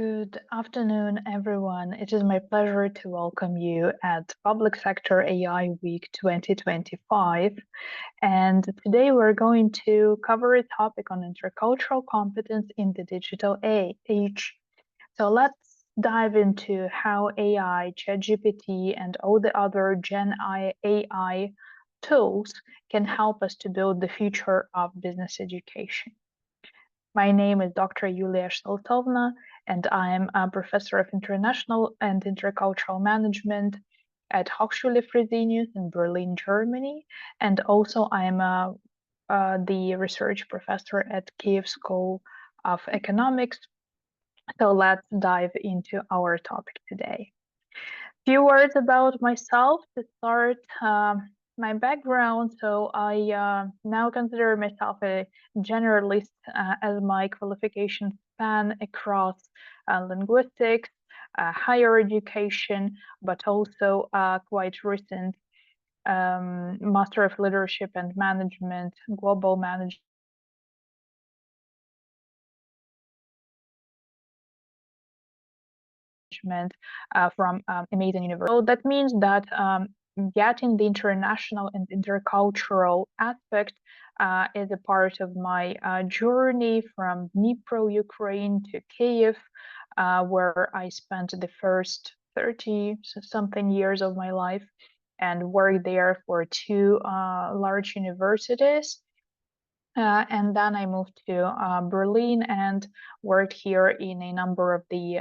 Good afternoon, everyone. It is my pleasure to welcome you at Public Sector AI Week 2025. And today we're going to cover a topic on intercultural competence in the digital age. So let's dive into how AI, ChatGPT, and all the other GenAI tools can help us to build the future of business education. My name is Dr. Yulia Shaltovna, and I am a professor of international and intercultural management at Hochschule Fresenius in Berlin, Germany, and also I am the research professor at Kiev School of Economics. So let's dive into our topic today. Few words about myself to start. My background, so I now consider myself a generalist as my qualifications span across linguistics, higher education, but also quite recent Master of Leadership and Management, Global Management from amazing university. So that means that getting the international and intercultural aspect is a part of my journey from Dnipro, Ukraine to Kiev, where I spent the first 30-something years of my life and worked there for two large universities. And then I moved to Berlin and worked here in a number of the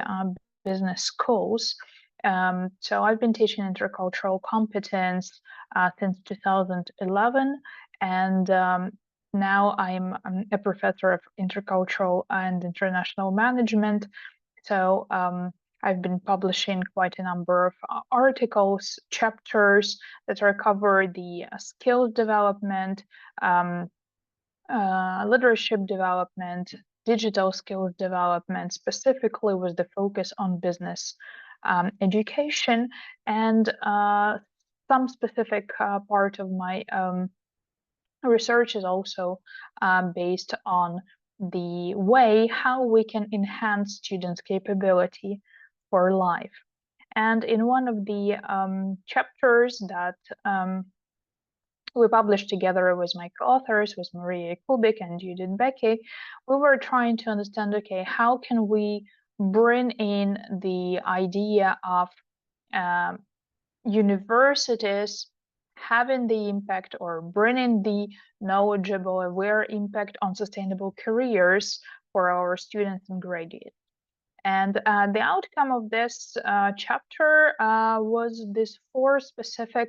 business schools. So I've been teaching intercultural competence since 2011, and now I'm a professor of intercultural and international management. So I've been publishing quite a number of articles, chapters that are cover the skills development, leadership development, digital skills development, specifically with the focus on business education, and some specific part of my research is also based on the way how we can enhance students' capability for life. And in one of the chapters that we published together with my co-authors, with Maria Kubik and Judith Becky, we were trying to understand, okay, how can we bring in the idea of universities having the impact or bringing the knowledgeable, aware impact on sustainable careers for our students and graduates. And the outcome of this chapter was these four specific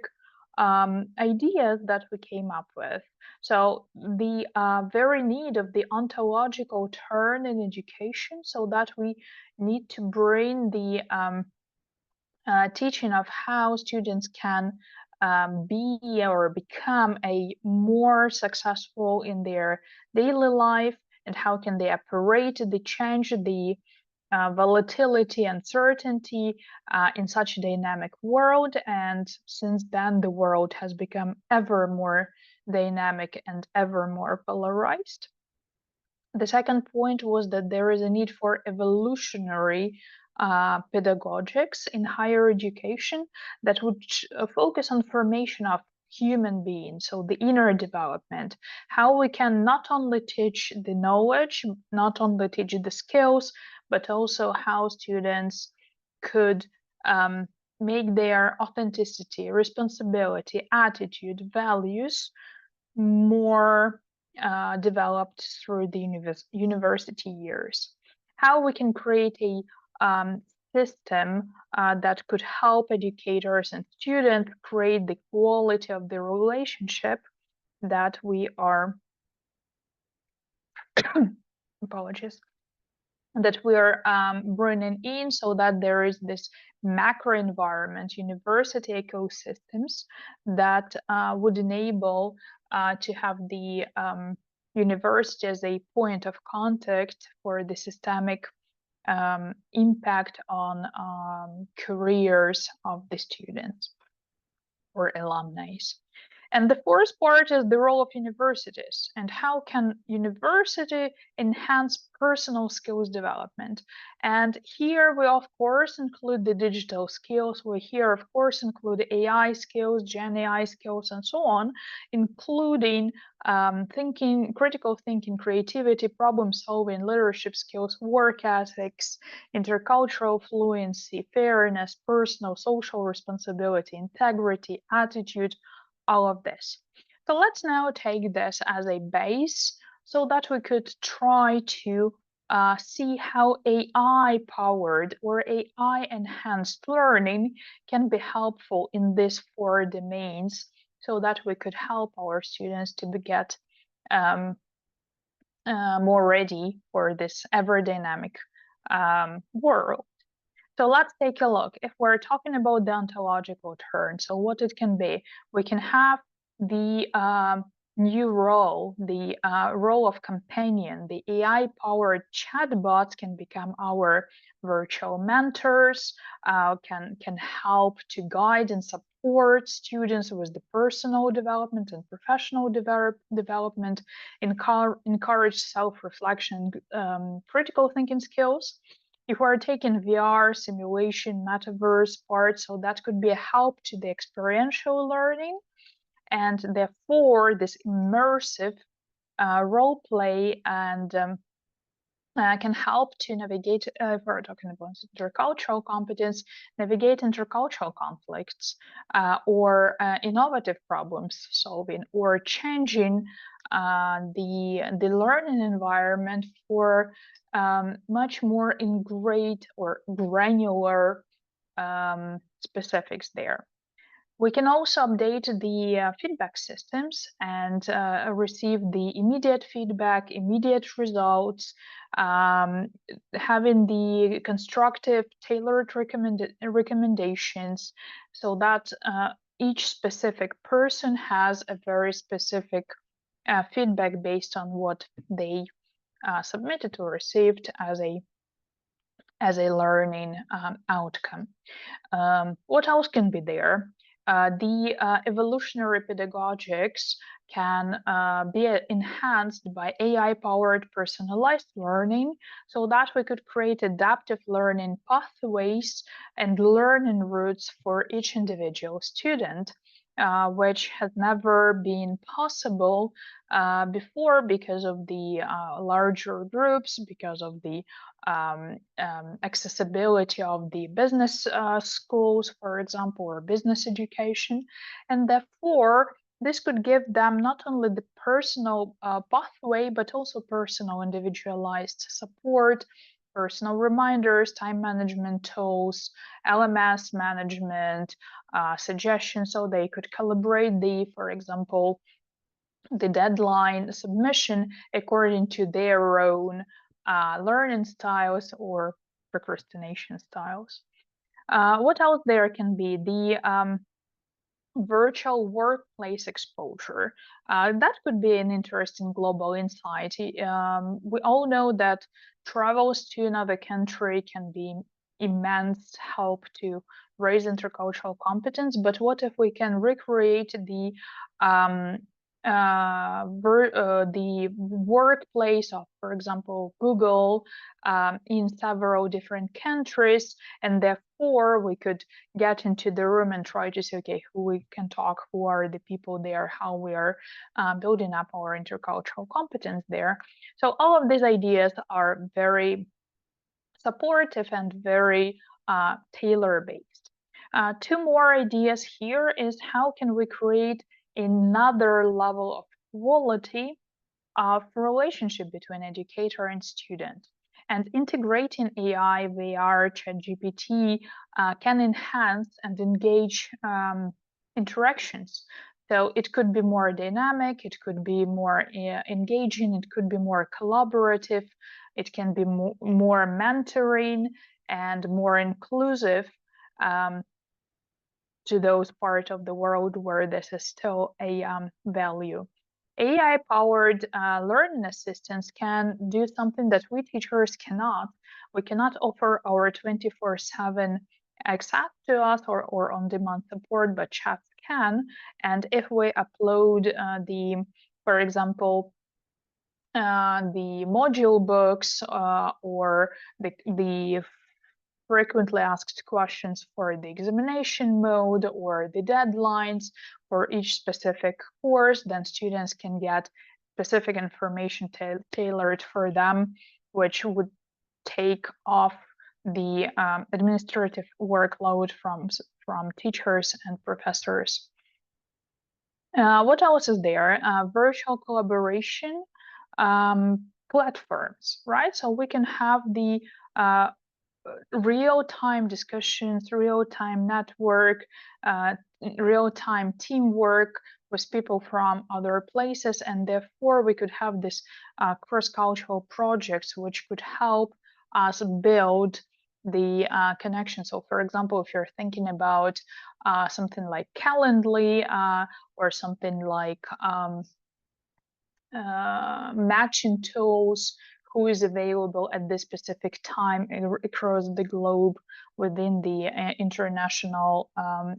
ideas that we came up with. So the very need of the ontological turn in education, so that we need to bring the teaching of how students can be or become a more successful in their daily life, and how can they operate, they change the volatility, uncertainty in such a dynamic world. And since then, the world has become ever more dynamic and ever more polarized. The second point was that there is a need for evolutionary pedagogics in higher education that would focus on formation of human beings, so the inner development, how we can not only teach the knowledge, not only teach the skills, but also how students could make their authenticity, responsibility, attitude, values more developed through the university years. How we can create a system that could help educators and students create the quality of the relationship that we are apologies, that we are bringing in, so that there is this macro environment, university ecosystems that would enable to have the university as a point of contact for the systemic impact on careers of the students or alumni. And the fourth part is the role of universities and how can university enhance personal skills development. And here we of course include the digital skills. We here of course include AI skills, GenAI skills, and so on, including thinking, critical thinking, creativity, problem solving, leadership skills, work ethics, intercultural fluency, fairness, personal, social responsibility, integrity, attitude, all of this. So let's now take this as a base so that we could try to see how AI powered or AI enhanced learning can be helpful in these four domains so that we could help our students to get more ready for this ever dynamic world. So let's take a look. If we're talking about the ontological turn, so what it can be, we can have the new role, the role of companion. The AI-powered chatbots can become our virtual mentors, can help to guide and support students with the personal development and professional development, encourage self-reflection, critical thinking skills. If we're taking VR, simulation, metaverse part, so that could be a help to the experiential learning. And therefore, this immersive role play and can help to navigate, if we're talking about intercultural competence, navigate intercultural conflicts or innovative problems solving or changing the learning environment for much more ingrained or granular specifics there. We can also update the feedback systems and receive the immediate feedback, immediate results, having the constructive, tailored recommendations so that each specific person has a very specific feedback based on what they submitted or received as a learning outcome. What else can be there? The evolutionary pedagogics can be enhanced by AI-powered personalized learning so that we could create adaptive learning pathways and learning routes for each individual student, which has never been possible before because of the larger groups, because of the accessibility of the business schools, for example, or business education. And therefore, this could give them not only the personal pathway, but also personal individualized support, personal reminders, time management tools, LMS management, suggestions, so they could calibrate the, for example, the deadline submission according to their own learning styles or procrastination styles. What else there can be? The virtual workplace exposure. That could be an interesting global insight. We all know that travels to another country can be immense help to raise intercultural competence, but what if we can recreate the workplace of, for example, Google in several different countries, and therefore we could get into the room and try to see, okay, who we can talk, who are the people there, how we are building up our intercultural competence there. So all of these ideas are very supportive and very tailor-based. Two more ideas here is how can we create another level of quality of relationship between educator and student. And integrating AI, VR, ChatGPT can enhance and engage interactions. So it could be more dynamic, it could be more engaging, it could be more collaborative, it can be more mentoring and more inclusive to those parts of the world where this is still a value. AI-powered learning assistants can do something that we teachers cannot. We cannot offer our 24/7 access to us or on-demand support, but chats can. And if we upload for example, the module books or the frequently asked questions for the examination mode or the deadlines for each specific course, then students can get specific information tailored for them, which would take off the administrative workload from teachers and professors. What else is there? Virtual collaboration platforms, right? So we can have the real-time discussions, real-time network, real-time teamwork with people from other places, and therefore we could have this cross-cultural projects which could help us build the connection. So for example, if you're thinking about something like Calendly or something like matching tools, who is available at this specific time across the globe within the international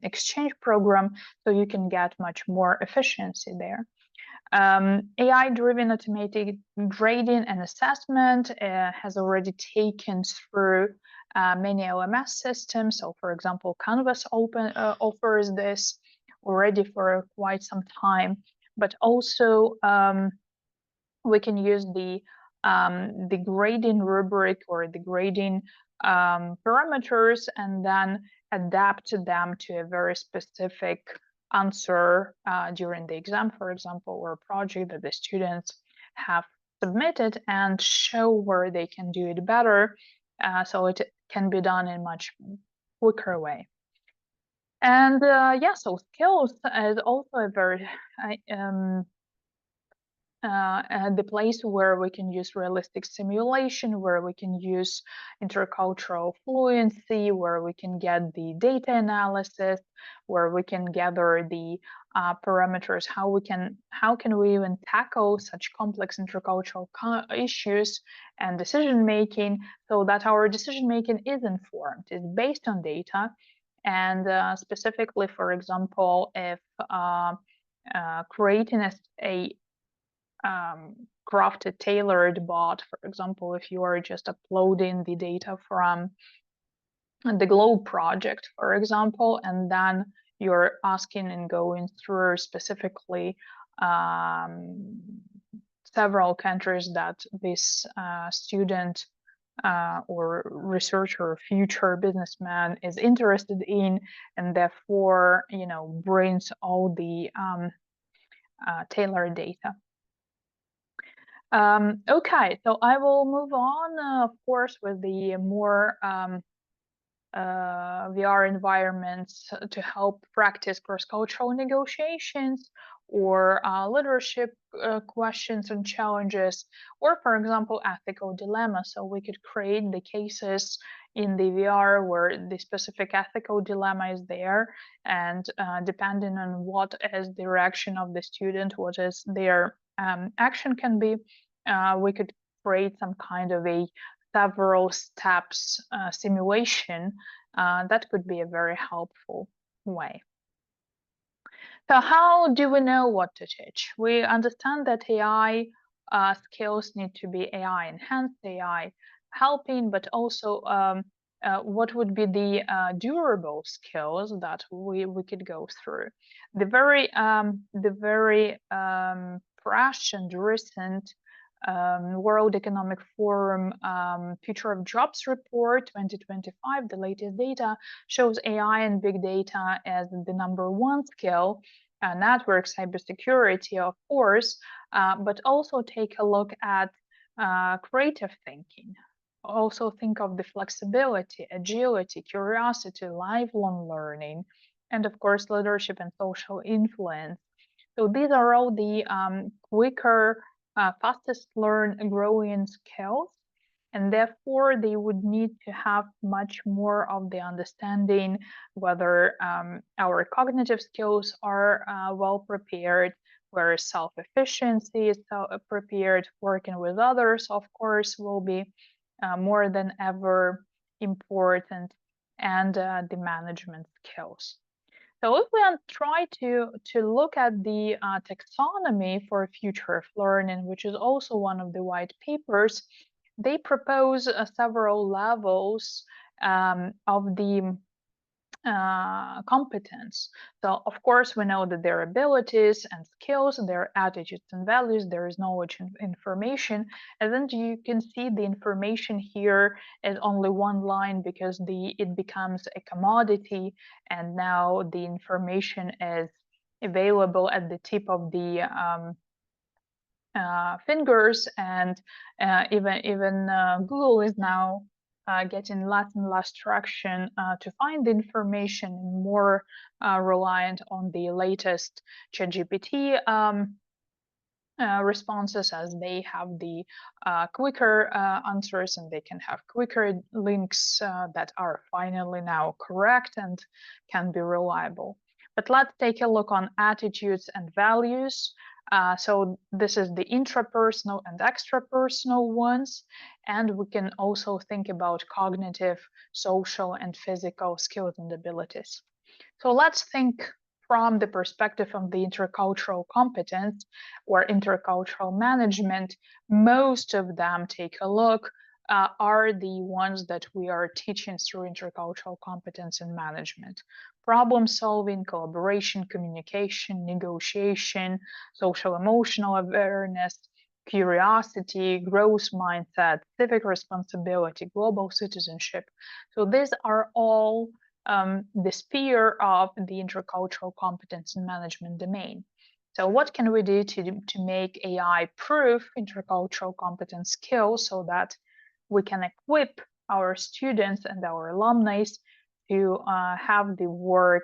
exchange program, so you can get much more efficiency there. AI-driven automated grading and assessment has already taken through many LMS systems. So for example, Canvas offers this already for quite some time, but also we can use the grading rubric or the grading parameters and then adapt them to a very specific answer during the exam, for example, or project that the students have submitted, and show where they can do it better, so it can be done in a much quicker way. And yeah, so skills is also a very the place where we can use realistic simulation, where we can use intercultural fluency, where we can get the data analysis, where we can gather the parameters, how can we even tackle such complex intercultural issues and decision making, so that our decision making is informed, is based on data. And specifically, for example, if creating a crafted tailored bot, for example, if you are just uploading the data from the Globe project, for example, and then you're asking and going through specifically several countries that this student or researcher or future businessman is interested in, and therefore, brings all the tailored data. Okay, so I will move on, of course, with the more VR environments to help practice cross-cultural negotiations or leadership questions and challenges, or for example, ethical dilemmas. So we could create the cases in the VR where the specific ethical dilemma is there, and depending on what is the reaction of the student, what is their action can be, we could create some kind of a several steps simulation that could be a very helpful way. So how do we know what to teach? We understand that AI skills need to be AI enhanced, AI helping, but also what would be the durable skills that we could go through. The very fresh and recent World Economic Forum Future of Jobs report 2025, the latest data, shows AI and big data as the #1 skill. Network cybersecurity, of course, but also take a look at creative thinking. Also think of the flexibility, agility, curiosity, lifelong learning, and of course, leadership and social influence. So these are all the quicker, fastest growing skills, and therefore they would need to have much more of the understanding whether our cognitive skills are well prepared, where self-efficiency is prepared, working with others, of course, will be more than ever important, and the management skills. So if we try to look at the taxonomy for future of learning, which is also one of the white papers, they propose several levels of the competence. So of course we know that their abilities and skills, their attitudes and values, there is knowledge and information, and then you can see the information here is only one line because it becomes a commodity, and now the information is available at the tip of the fingers, and even Google is now getting less and less traction to find the information, more reliant on the latest ChatGPT responses, as they have the quicker answers, and they can have quicker links that are finally now correct and can be reliable. But let's take a look on attitudes and values. So this is the intrapersonal and extrapersonal ones, and we can also think about cognitive, social, and physical skills and abilities. So let's think from the perspective of the intercultural competence or intercultural management. Most of them, take a look, are the ones that we are teaching through intercultural competence and management. Problem solving, collaboration, communication, negotiation, social emotional awareness, curiosity, growth mindset, civic responsibility, global citizenship. So these are all the sphere of the intercultural competence and management domain. So what can we do to make AI proof intercultural competence skills so that we can equip our students and our alumni to have the world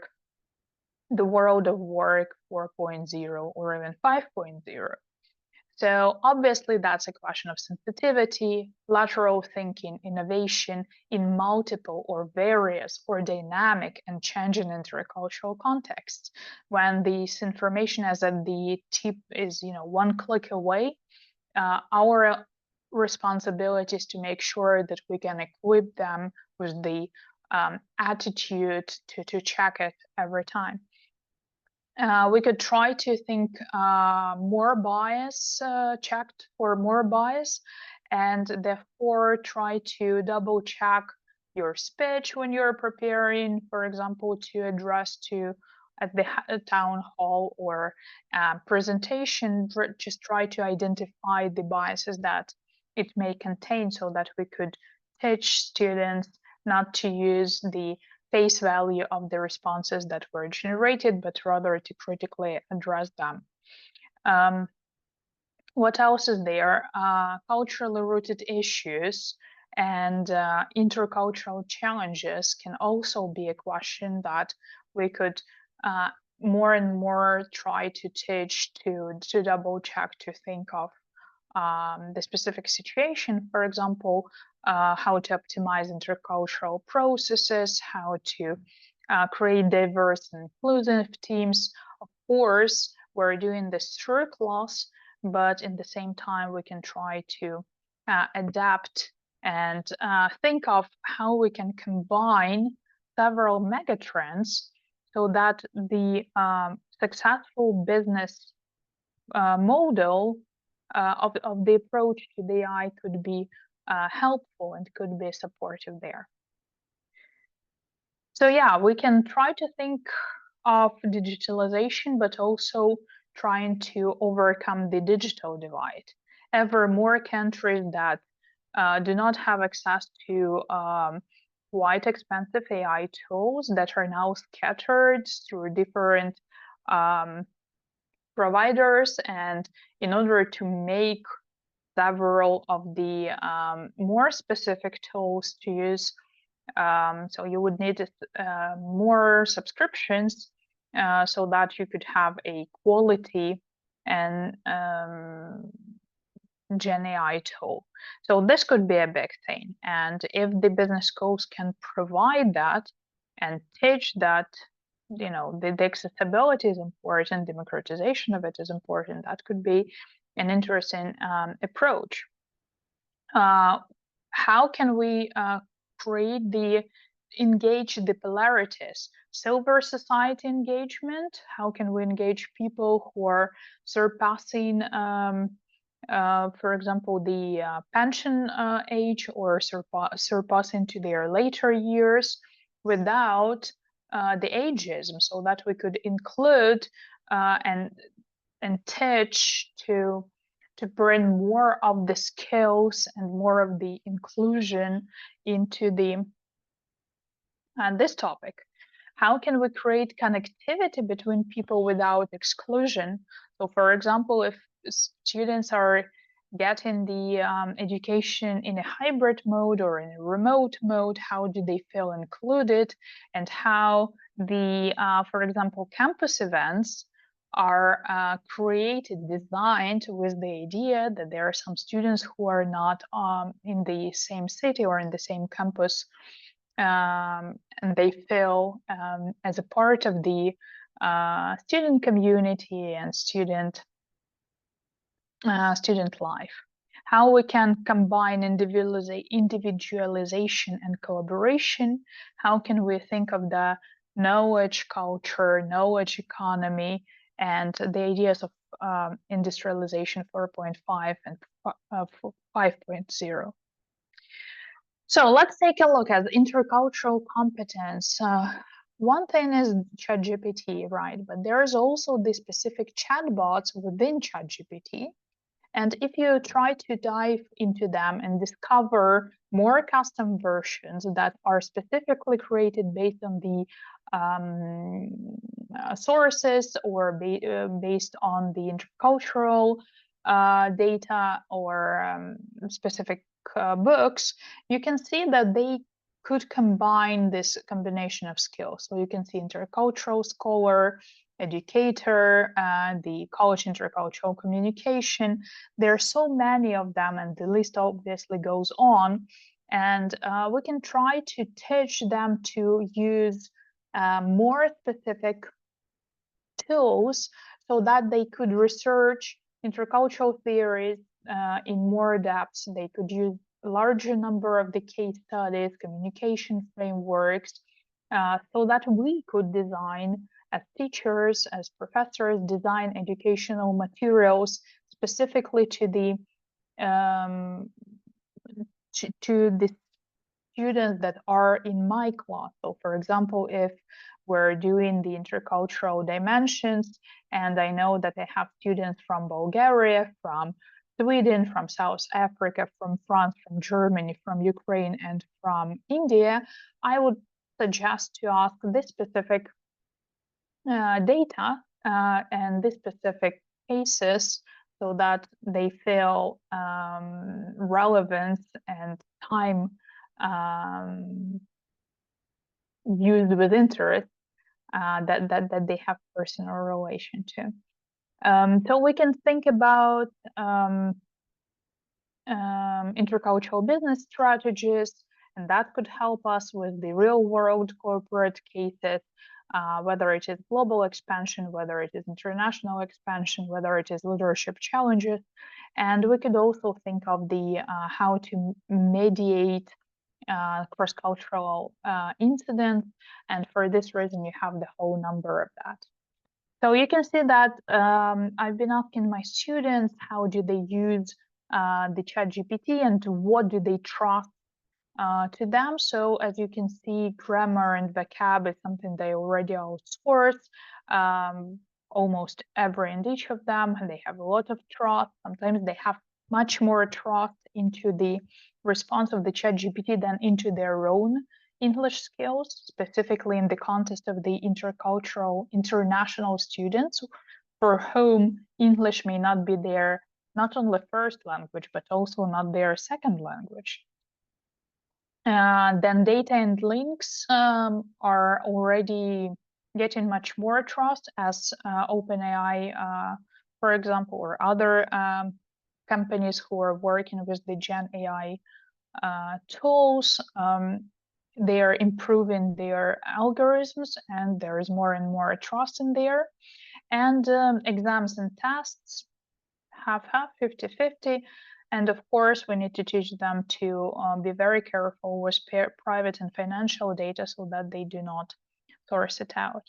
of work 4.0 or even 5.0? So obviously that's a question of sensitivity, lateral thinking, innovation in multiple or various or dynamic and changing intercultural contexts. When this information is at the tip is, one click away, our responsibility is to make sure that we can equip them with the attitude to check it every time. We could try to think more bias, checked for more bias, and therefore try to double check your speech when you're preparing, for example, to address to at the town hall or presentation. Just try to identify the biases that it may contain so that we could teach students not to use the face value of the responses that were generated, but rather to critically address them. What else is there? Culturally rooted issues and intercultural challenges can also be a question that we could more and more try to teach to double check, to think of the specific situation. For example, how to optimize intercultural processes, how to create diverse and inclusive teams. Of course, we're doing this through class, but in the same time, we can try to adapt and think of how we can combine several megatrends so that the successful business model of the approach to the AI could be helpful and could be supportive there. So yeah, we can try to think of digitalization, but also trying to overcome the digital divide. Ever more countries that do not have access to quite expensive AI tools that are now scattered through different providers, and in order to make several of the more specific tools to use, so you would need more subscriptions so that you could have a quality and GenAI tool. So this could be a big thing, and if the business schools can provide that and teach that, the accessibility is important, democratization of it is important, that could be an interesting approach. How can we engage the polarities? silver society engagement. How can we engage people who are surpassing, for example, the pension age, or surpassing to their later years without the ageism, so that we could include and teach to bring more of the skills and more of the inclusion into the this topic. How can we create connectivity between people without exclusion? So, for example, if students are getting the education in a hybrid mode or in a remote mode, how do they feel included? And how the, for example, campus events are created, designed with the idea that there are some students who are not in the same city or in the same campus, and they feel as a part of the student community and student life. How we can combine individualization and collaboration. How can we think of the knowledge culture, knowledge economy, and the ideas of industrialization 4.5 and 5.0. So let's take a look at intercultural competence. One thing is ChatGPT, right? But there's also the specific chatbots within ChatGPT. And if you try to dive into them and discover more custom versions that are specifically created based on the sources, or based on the intercultural data, or specific books, you can see that they could combine this combination of skills. So you can see intercultural scholar, educator, the college intercultural communication. There are so many of them, and the list obviously goes on. And we can try to teach them to use more specific tools so that they could research intercultural theories in more depth. They could use a larger number of the case studies, communication frameworks, so that we could design, as teachers, as professors, design educational materials specifically to the students that are in my class. So, for example, if we're doing the intercultural dimensions, and I know that I have students from Bulgaria, from Sweden, from South Africa, from France, from Germany, from Ukraine, and from India, I would suggest to ask this specific data and this specific cases, so that they feel relevance and time used with interest, that they have personal relation to. So we can think about intercultural business strategies, and that could help us with the real world corporate cases, whether it is global expansion, whether it is international expansion, whether it is leadership challenges. And we could also think of the how to mediate cross-cultural incidents, and for this reason you have the whole number of that. So you can see that I've been asking my students how do they use the ChatGPT and what do they trust to them. So as you can see, grammar and vocab is something they already outsource, almost every and each of them, and they have a lot of trust. Sometimes they have much more trust into the response of the ChatGPT than into their own English skills, specifically in the context of the intercultural international students, for whom English may not be their not only first language, but also not their second language. Then data and links are already getting much more trust, as OpenAI, for example, or other companies who are working with the GenAI tools. They are improving their algorithms, and there is more and more trust in there. And exams and tests, half-half, 50-50. And of course, we need to teach them to be very careful with private and financial data, so that they do not source it out.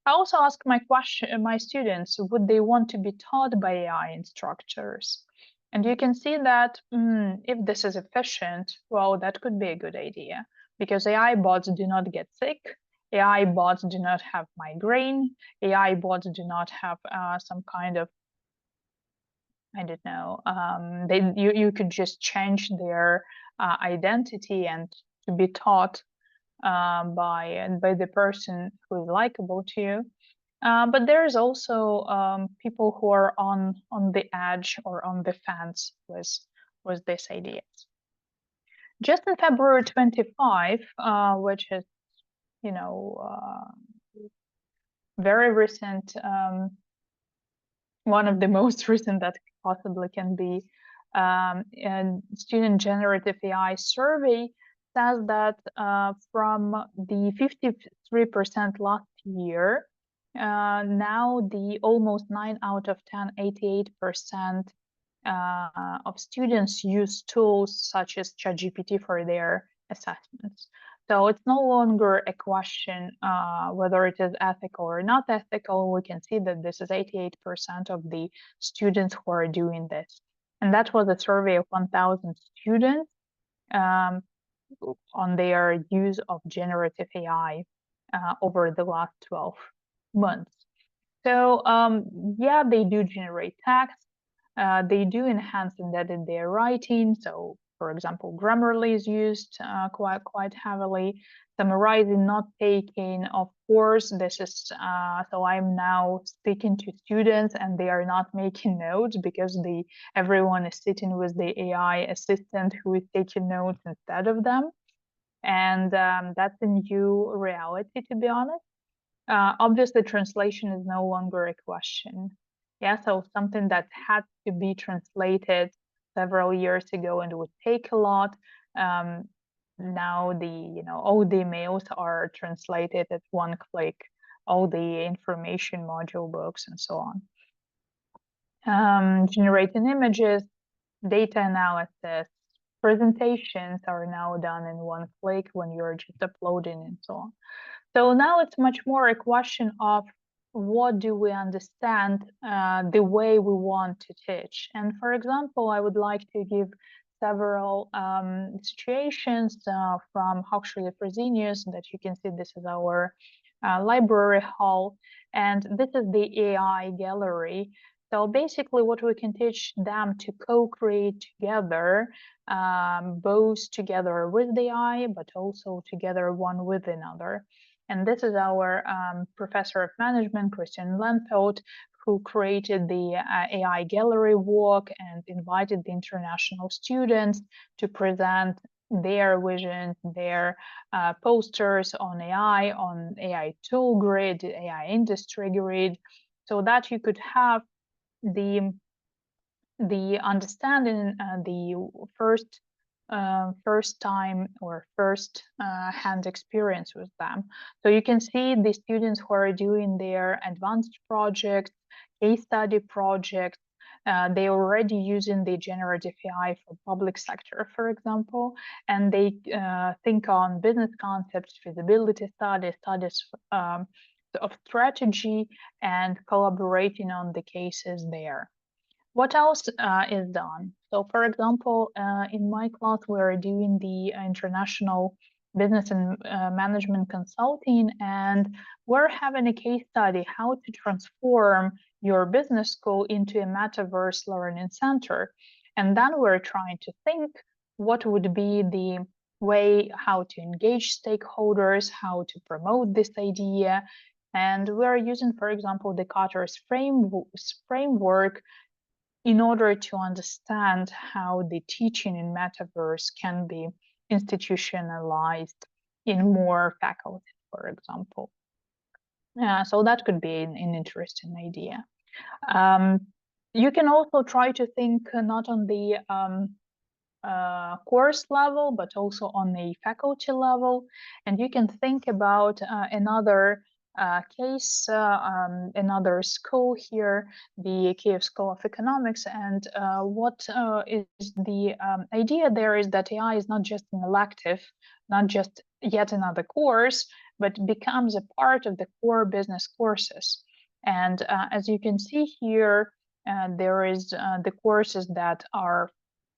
I also ask my students, would they want to be taught by AI instructors? And you can see that if this is efficient, well, that could be a good idea because AI bots do not get sick. AI bots do not have migraine. AI bots do not have some kind of, I don't know, you could just change their identity and to be taught by the person who is likable to you. But there's also people who are on the edge or on the fence with these ideas. Just in February 25, which is, you know, very recent, one of the most recent that possibly can be, and student generative AI survey says that from the 53% last year, now the almost 9 out of 10, 88% of students use tools such as ChatGPT for their assessments. So it's no longer a question whether it is ethical or not ethical. We can see that this is 88% of the students who are doing this. And that was a survey of 1,000 students on their use of generative AI over the last 12 months. So yeah, they do generate text. They do enhance embedded their writing. So, for example, Grammarly is used quite heavily. Summarizing, note taking, of course, this is so I'm now speaking to students and they are not making notes because everyone is sitting with the AI assistant who is taking notes instead of them. And that's a new reality, to be honest. Obviously, translation is no longer a question. Yeah, so something that had to be translated several years ago and would take a lot. Now all the emails are translated at one click, all the information module books and so on. Generating images, data analysis, presentations are now done in one click when you're just uploading and so on. So now it's much more a question of what do we understand the way we want to teach. And for example, I would like to give several situations from Hochschule Fresenius that you can see. This is our library hall, and this is the AI gallery. So basically what we can teach them to co-create together, both together with the AI, but also together one with another. And this is our professor of management, Christian Lenfeld, who created the AI gallery walk and invited the international students to present their visions, their posters on AI tool grid, AI industry grid, so that you could have the understanding, the first time or first hand experience with them. So you can see the students who are doing their advanced projects, case study projects, they're already using the generative AI for public sector, for example, and they think on business concepts, feasibility studies, of strategy, and collaborating on the cases there. What else is done? So, for example, in my class, we're doing the international business and management consulting, and we're having a case study how to transform your business school into a Metaverse learning center. And then we're trying to think what would be the way how to engage stakeholders, how to promote this idea. And we're using, for example, the Carter's framework in order to understand how the teaching in Metaverse can be institutionalized in more faculty, for example. So that could be an interesting idea. You can also try to think not on the course level, but also on the faculty level. And you can think about another case, another school here, the Kiev School of Economics. And what is the idea there is that AI is not just an elective, not just yet another course, but becomes a part of the core business courses. And as you can see here, there is the courses that are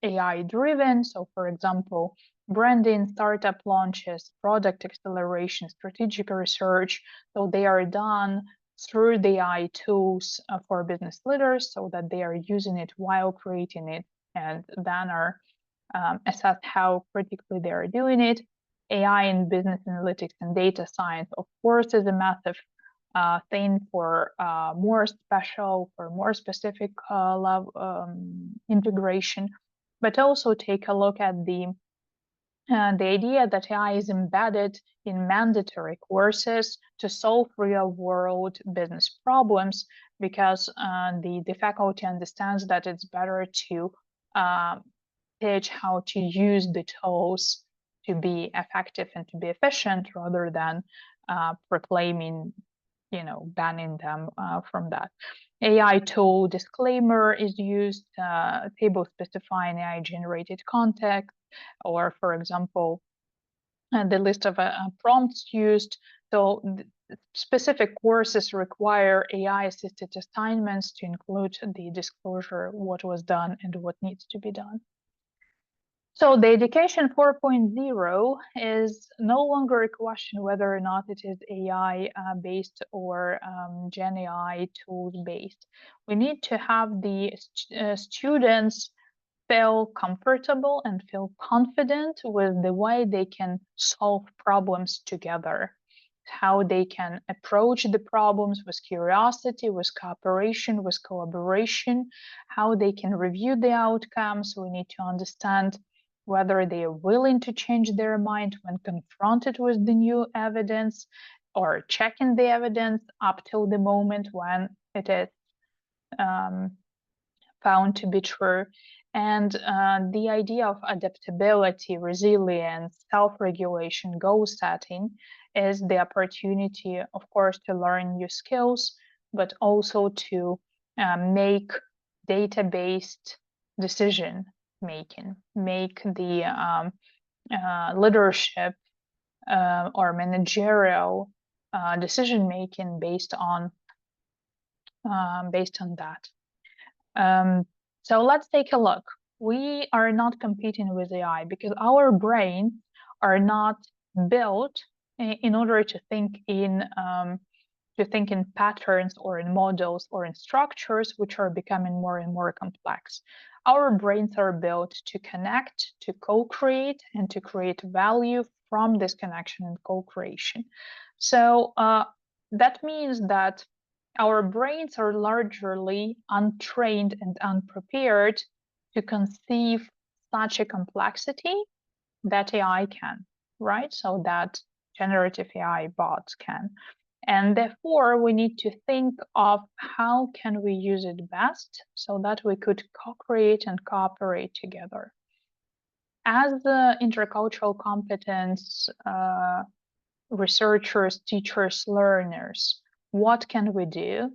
AI driven. So for example, branding, startup launches, product acceleration, strategic research. So they are done through the AI tools for business leaders so that they are using it while creating it, and then are assess how critically they are doing it. AI in business analytics and data science, of course, is a massive thing for more special, for more specific integration, but also take a look at the idea that AI is embedded in mandatory courses to solve real-world business problems, because the faculty understands that it's better to teach how to use the tools to be effective and to be efficient, rather than proclaiming, banning them from that. AI tool disclaimer is used, table specifying AI generated content, or for example, the list of prompts used. So specific courses require AI assisted assignments to include the disclosure, what was done and what needs to be done. So the education 4.0 is no longer a question whether or not it is AI based or GenAI tools based. We need to have the students feel comfortable and feel confident with the way they can solve problems together, how they can approach the problems with curiosity, with cooperation, with collaboration, how they can review the outcomes. We need to understand whether they are willing to change their mind when confronted with the new evidence, or checking the evidence up till the moment when it is found to be true. And the idea of adaptability, resilience, self-regulation, goal setting is the opportunity, of course, to learn new skills, but also to make data-based decision making, make the leadership or managerial decision making based on that. So let's take a look. We are not competing with AI because our brains are not built in order to think in patterns or in models or in structures which are becoming more and more complex. Our brains are built to connect, to co-create, and to create value from this connection and co-creation. So that means that our brains are largely untrained and unprepared to conceive such a complexity that AI can, right? So that generative AI bots can. And therefore, we need to think of how can we use it best so that we could co-create and cooperate together. As the intercultural competence researchers, teachers, learners, what can we do?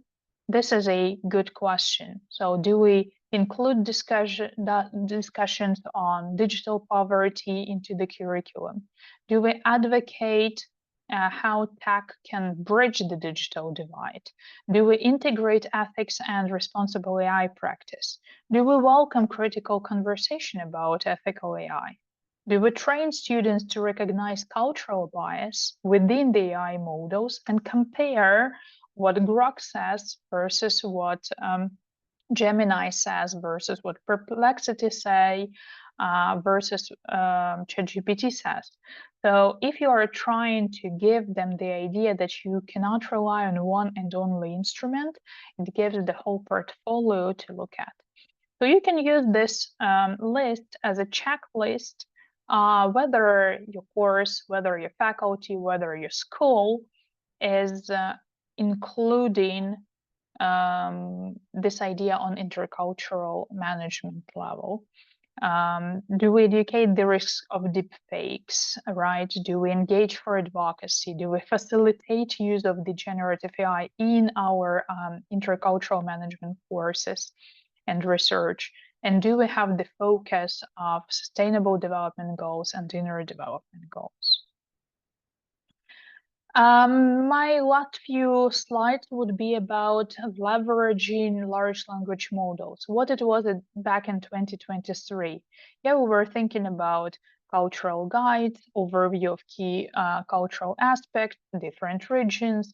This is a good question. So do we include discussions on digital poverty into the curriculum? Do we advocate how tech can bridge the digital divide? Do we integrate ethics and responsible AI practice? Do we welcome critical conversation about ethical AI? Do we train students to recognize cultural bias within the AI models and compare what Grok says versus what Gemini says versus what Perplexity say versus ChatGPT says? So if you are trying to give them the idea that you cannot rely on one and only instrument, it gives the whole portfolio to look at. So you can use this list as a checklist, whether your course, whether your faculty, whether your school is including this idea on intercultural management level. Do we educate the risks of deep fakes, right? Do we engage for advocacy? Do we facilitate use of the generative AI in our intercultural management courses and research? And do we have the focus of sustainable development goals and inner development goals? My last few slides would be about leveraging large language models. What it was back in 2023. Yeah, we were thinking about cultural guides, overview of key cultural aspects, different regions,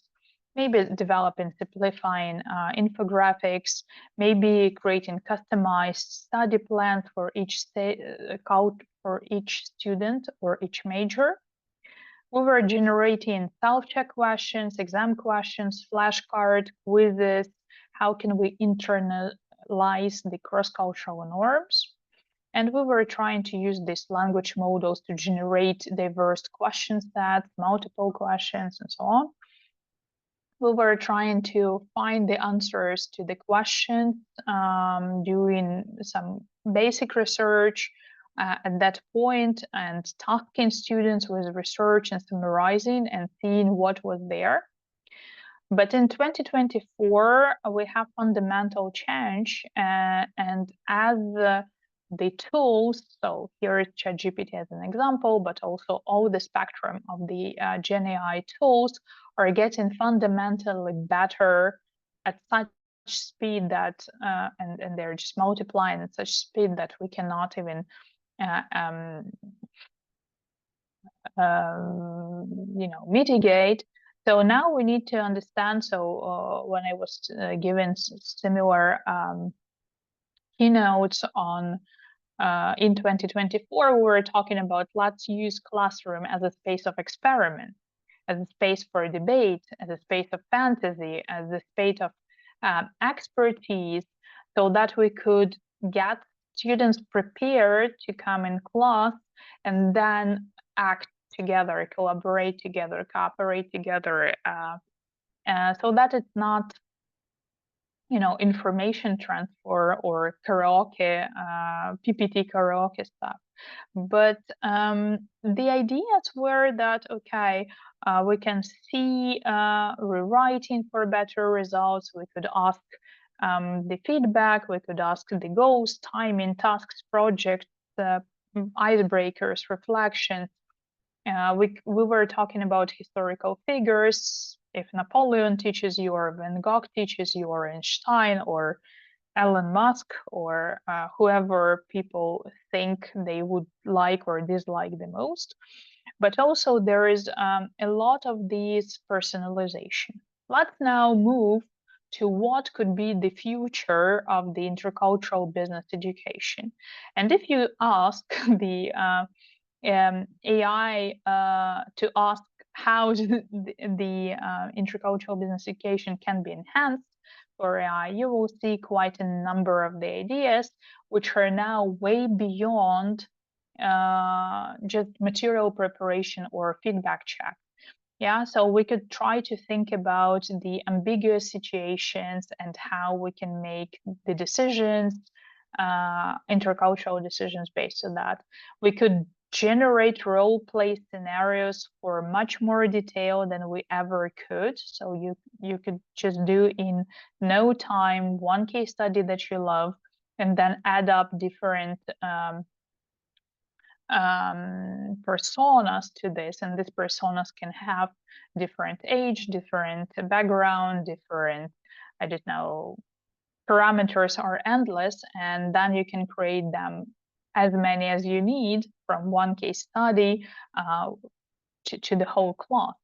maybe developing, simplifying infographics, maybe creating customized study plans for for each student or each major. We were generating self-check questions, exam questions, flashcard quizzes. How can we internalize the cross-cultural norms? And we were trying to use these language models to generate diverse question sets, multiple questions, and so on. We were trying to find the answers to the questions, doing some basic research, at that point, and tasking students with research and summarizing and seeing what was there. But in 2024, we have fundamental change, and as the tools, so here is ChatGPT as an example, but also all the spectrum of the GenAI tools are getting fundamentally better at such speed that, and they're just multiplying at such speed that we cannot even mitigate. So now we need to understand. So when I was given similar keynotes on in 2024, we were talking about let's use classroom as a space of experiment, as a space for debate, as a space of fantasy, as a space of expertise, so that we could get students prepared to come in class and then act together, collaborate together, cooperate together, so that it's not, information transfer or karaoke, PPT karaoke stuff. But the ideas were that, okay, we can see rewriting for better results. We could ask the feedback. We could ask the goals, timing, tasks, projects, icebreakers, reflections. We were talking about historical figures. If Napoleon teaches you, or Van Gogh teaches you, or Einstein, or Elon Musk, or whoever people think they would like or dislike the most. But also there is a lot of these personalization. Let's now move to what could be the future of the intercultural business education. And if you ask the AI to ask how the intercultural business education can be enhanced for AI, you will see quite a number of the ideas which are now way beyond just material preparation or feedback check. Yeah, so we could try to think about the ambiguous situations and how we can make the decisions, intercultural decisions based on that. We could generate role play scenarios for much more detail than we ever could. So you could just do in no time one case study that you love, and then add up different personas to this, and these personas can have different age, different background, different, I don't know, parameters are endless, and then you can create them as many as you need from one case study to the whole class.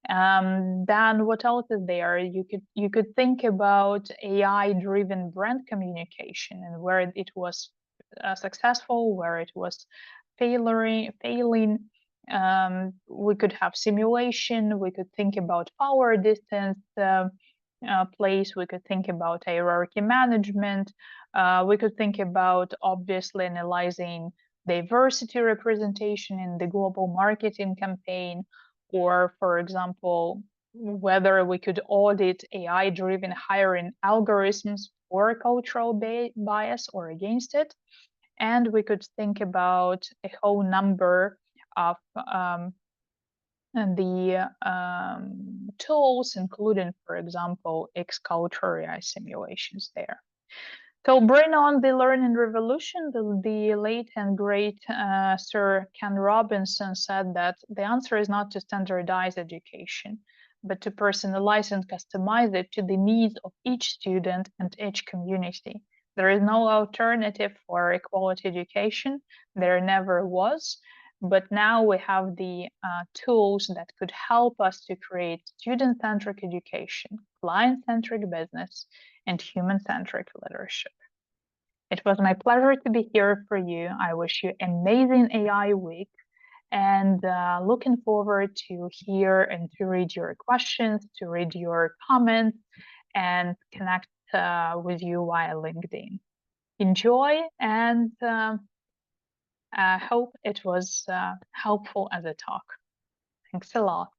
Then what else is there? You could think about AI-driven brand communication and where it was successful, where it was failing. We could have simulation. We could think about power distance place. We could think about hierarchy management. We could think about obviously analyzing diversity representation in the global marketing campaign, or for example, whether we could audit AI-driven hiring algorithms for cultural bias or against it. And we could think about a whole number of the tools, including, for example, excultural AI simulations there. To bring on the learning revolution, the late and great Sir Ken Robinson said that the answer is not to standardize education, but to personalize and customize it to the needs of each student and each community. There is no alternative for equality education. There never was. But now we have the tools that could help us to create student-centric education, client-centric business, and human-centric leadership. It was my pleasure to be here for you. I wish you amazing AI week and looking forward to hear and to read your questions, to read your comments, and connect with you via LinkedIn. Enjoy, and I hope it was helpful as a talk. Thanks a lot.